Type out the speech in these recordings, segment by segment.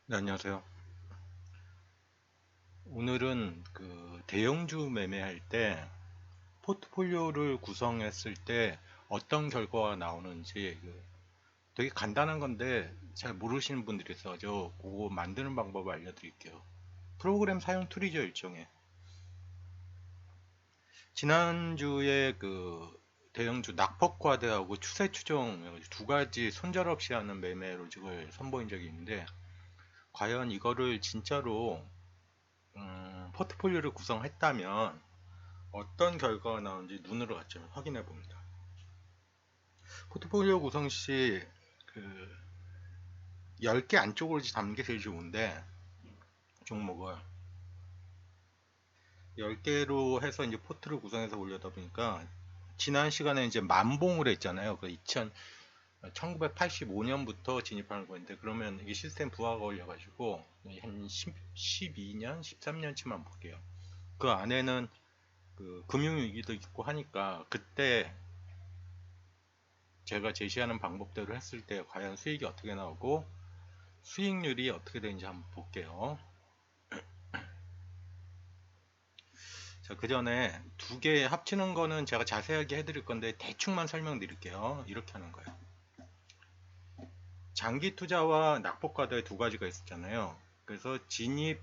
네, 안녕하세요. 오늘은 그 대형주 매매할 때 포트폴리오를 구성했을 때 어떤 결과가 나오는지 되게 간단한 건데 잘 모르시는 분들이 있어서 그거 만드는 방법을 알려드릴게요. 프로그램 사용 툴이죠, 일종의. 지난주에 그 대형주 낙폭과대하고 추세 추종 두 가지 손절없이 하는 매매 로직을 선보인 적이 있는데 과연 이거를 진짜로 포트폴리오를 구성했다면 어떤 결과가 나오는지 눈으로 같이 확인해 봅니다. 포트폴리오 구성 시 그 10개 안쪽으로 담는 게 제일 좋은데 종목을 10개로 해서 이제 포트를 구성해서 올려다 보니까 지난 시간에 이제 만봉을 했잖아요. 그 1985년부터 진입하는 건데 그러면 이게 시스템 부하가 걸려가지고 한 12년, 13년치만 볼게요. 그 안에는 그 금융위기도 있고 하니까 그때 제가 제시하는 방법대로 했을 때 과연 수익이 어떻게 나오고 수익률이 어떻게 되는지 한번 볼게요. 자, 그 전에 두 개 합치는 거는 제가 자세하게 해드릴 건데 대충만 설명드릴게요. 이렇게 하는 거예요. 장기 투자와 낙폭과도의 두 가지가 있었잖아요. 그래서 진입이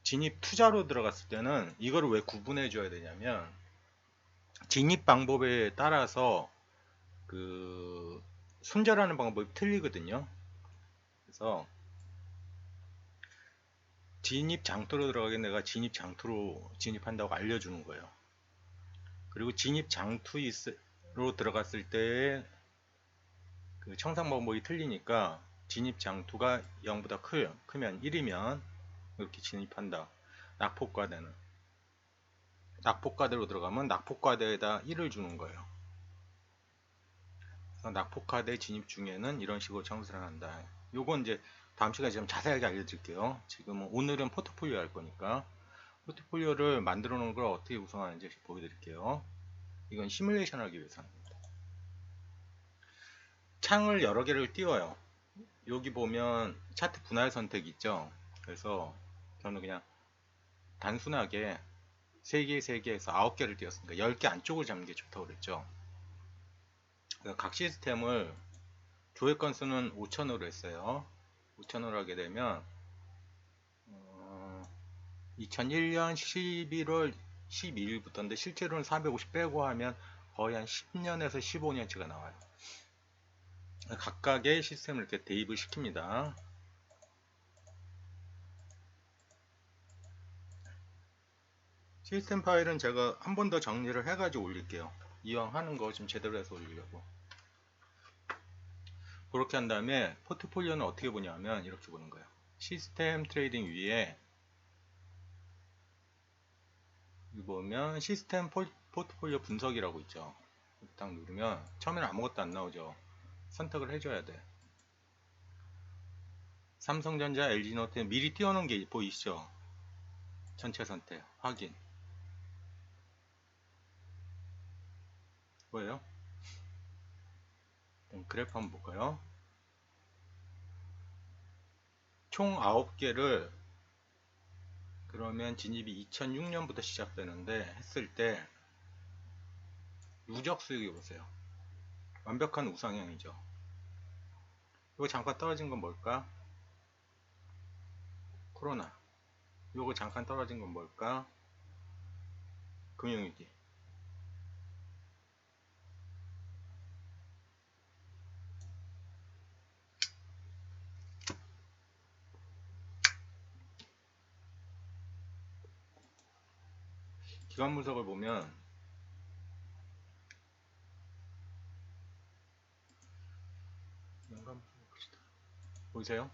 진입 투자로 들어갔을 때는 이거를 왜 구분해 줘야 되냐면 진입 방법에 따라서 그 손절하는 방법이 틀리거든요. 그래서 진입 장터로 들어가게 내가 진입 장터로 진입한다고 알려주는 거예요. 그리고 진입 장투로 들어갔을 때의 그 청산 방법이 틀리니까 진입 장투가 0보다 크면 1이면 이렇게 진입한다. 낙폭과대는 낙폭과대로 들어가면 낙폭과대에다 1을 주는 거예요. 낙폭과대 진입 중에는 이런 식으로 청산을 한다. 요건 이제 다음 시간에 좀 자세하게 알려드릴게요. 지금 오늘은 포트폴리오 할 거니까 포트폴리오를 만들어 놓은 걸 어떻게 구성하는지 보여드릴게요. 이건 시뮬레이션 하기 위해서 창을 여러 개를 띄워요. 여기 보면 차트 분할 선택 있죠. 그래서 저는 그냥 단순하게 3개, 3개에서 9개를 띄웠으니까 10개 안쪽을 잡는 게 좋다고 그랬죠. 각 시스템을 조회 건수는 5,000으로 했어요. 5,000으로 하게 되면 2001년 11월 12일부터인데 실제로는 450 빼고 하면 거의 한 10년에서 15년치가 나와요. 각각의 시스템을 이렇게 대입을 시킵니다. 시스템 파일은 제가 한 번 더 정리를 해가지고 올릴게요. 이왕 하는 거 좀 제대로 해서 올리려고. 그렇게 한 다음에 포트폴리오는 어떻게 보냐면 이렇게 보는 거예요. 시스템 트레이딩 위에 여기 보면 시스템 포트폴리오 분석이라고 있죠. 딱 누르면 처음에는 아무것도 안 나오죠. 선택을 해줘야 돼. 삼성전자, LG노트에 미리 띄워놓은 게 보이시죠? 전체 선택, 확인. 뭐예요? 그래프 한번 볼까요? 총 9개를 그러면 진입이 2006년부터 시작되는데 했을 때 누적 수익이 보세요. 완벽한 우상향이죠. 이거 잠깐 떨어진 건 뭘까? 코로나. 이거 잠깐 떨어진 건 뭘까? 금융위기. 기관 분석을 보면 보이세요?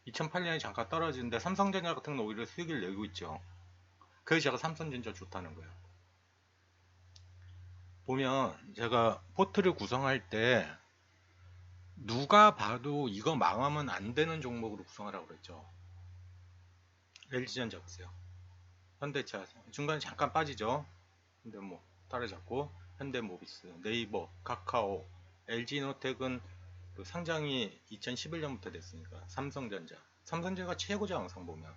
2008년에 잠깐 떨어지는데 삼성전자 같은 건 오히려 수익을 내고 있죠. 그래서 제가 삼성전자 좋다는 거예요. 보면 제가 포트를 구성할 때 누가 봐도 이거 망하면 안 되는 종목으로 구성하라고 그랬죠. LG전자 보세요. 현대차 중간에 잠깐 빠지죠. 근데 뭐 따라잡고 현대모비스, 네이버, 카카오, LG노텍은 그 상장이 2011년부터 됐으니까 삼성전자. 삼성전자가 최고죠 항상 보면.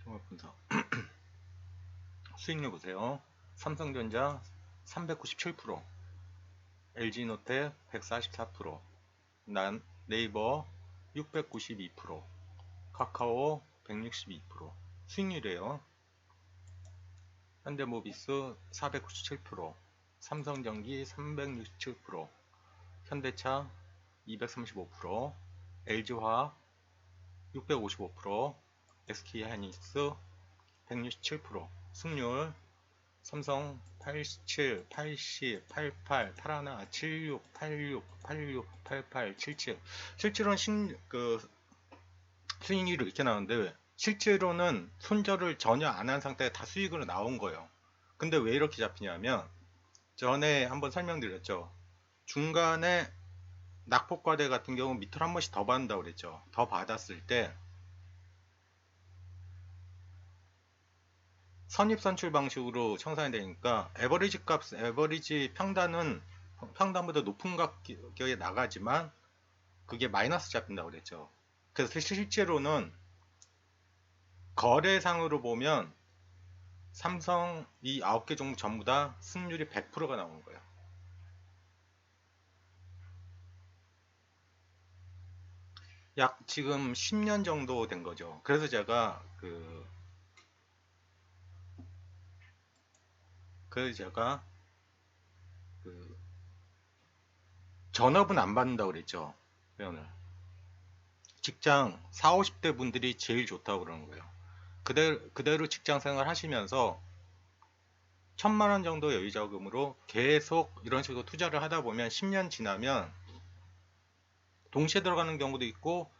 종합분석. 수익률 보세요. 삼성전자 397%, LG노텍 144%, 네이버 692%, 카카오 162%. 수익률이에요. 현대모비스 497%, 삼성전기 367%, 현대차 235%, LG화학 655%, SK하이닉스 167%. 승률 삼성 87, 80, 88, 81, 76, 86, 86, 88, 77. 실제로는 수익률이 이렇게 나오는데 실제로는 손절을 전혀 안 한 상태에 다 수익으로 나온 거예요. 근데 왜 이렇게 잡히냐면 전에 한번 설명드렸죠. 중간에 낙폭과대 같은 경우 밑으로 한 번씩 더 받는다고 그랬죠. 더 받았을 때 선입선출 방식으로 청산이 되니까 에버리지 평단보다 높은 가격에 나가지만 그게 마이너스 잡힌다고 그랬죠. 그래서 실제로는 거래상으로 보면 삼성 이 9개 종목 전부 다 승률이 100%가 나오는 거예요. 약 지금 10년 정도 된 거죠. 그래서 제가 그 전업은 안 받는다고 그랬죠. 회원을. 직장 4, 50대 분들이 제일 좋다고 그러는 거예요. 그대로 직장 생활 하시면서 1,000만 원 정도 여유 자금으로 계속 이런 식으로 투자를 하다 보면 10년 지나면 동시에 들어가는 경우도 있고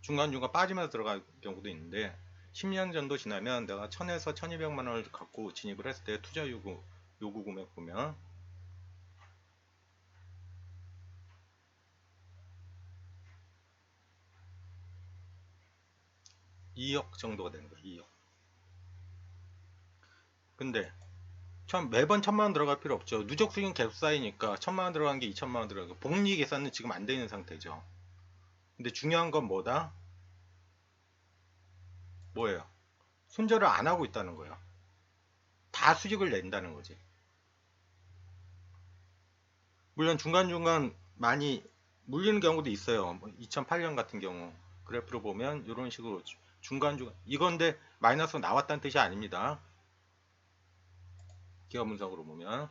중간중간 빠지면서 들어가는 경우도 있는데 10년 정도 지나면 내가 1000에서 1200만 원을 갖고 진입을 했을 때 투자 요구 금액 보면 2억 정도가 되는 거예요. 2억. 근데 매번 1,000만 원 들어갈 필요 없죠. 누적 수익은 계속 쌓이니까 1,000만 원 들어간 게 2,000만 원 들어가고 복리 계산은 지금 안 되는 상태죠. 근데 중요한 건 뭐예요? 손절을 안 하고 있다는 거예요. 다 수익을 낸다는 거지. 물론 중간중간 많이 물리는 경우도 있어요. 2008년 같은 경우 그래프로 보면 이런 식으로 중간중간 이건데 마이너스 나왔다는 뜻이 아닙니다. 기업 분석으로 보면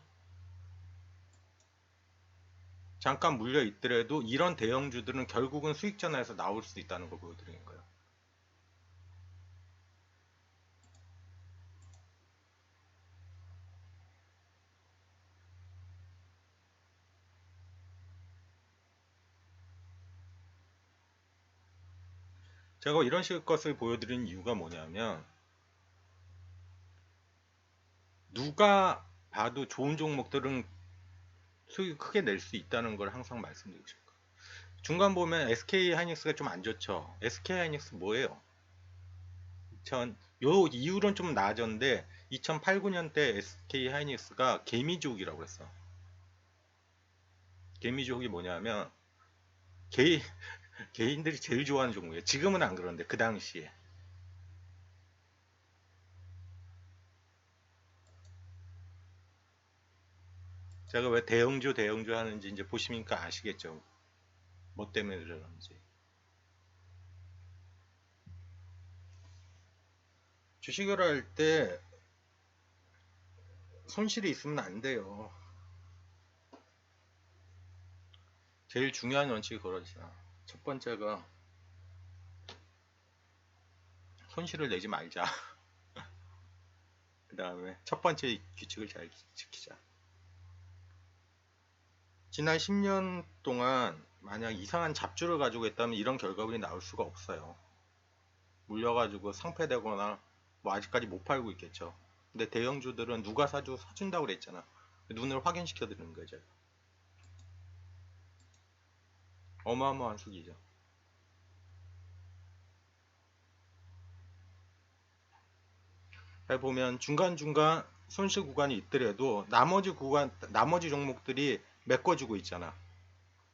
잠깐 물려 있더라도 이런 대형주들은 결국은 수익 전환에서 나올 수 있다는 걸 보여드리는 거예요. 제가 이런 식의 것을 보여드리는 이유가 뭐냐면 누가 봐도 좋은 종목들은 수익 크게 낼 수 있다는 걸 항상 말씀드리고 싶어요. 중간 보면 SK 하이닉스가 좀 안 좋죠. SK 하이닉스 뭐예요? 요 이후로는 좀 나아졌는데 2008, 9년 때 SK 하이닉스가 개미족이라고 했어. 개미족이 뭐냐면 개인, 개인들이 제일 좋아하는 종목이에요. 지금은 안 그런데 그 당시에. 제가 왜 대형주 하는지 이제 보시니까 아시겠죠. 뭐 때문에 그러는지. 주식을 할 때 손실이 있으면 안 돼요. 제일 중요한 원칙이 그러잖아. 첫 번째가 손실을 내지 말자. 그 다음에 첫 번째 규칙을 잘 지키자. 지난 10년 동안 만약 이상한 잡주를 가지고 있다면 이런 결과물이 나올 수가 없어요. 물려가지고 상폐되거나 뭐 아직까지 못 팔고 있겠죠. 근데 대형주들은 누가 사준다고 그랬잖아. 눈을 확인시켜 드리는 거죠. 어마어마한 수기죠. 잘 보면 중간중간 손실 구간이 있더라도 나머지 종목들이 메꿔주고 있잖아.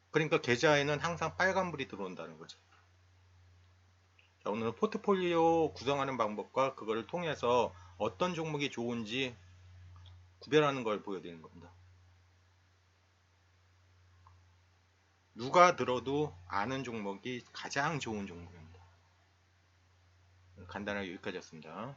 그러니까 계좌에는 항상 빨간불이 들어온다는 거죠. 자, 오늘은 포트폴리오 구성하는 방법과 그거를 통해서 어떤 종목이 좋은지 구별하는 걸 보여드리는 겁니다. 누가 들어도 아는 종목이 가장 좋은 종목입니다. 간단하게 여기까지였습니다.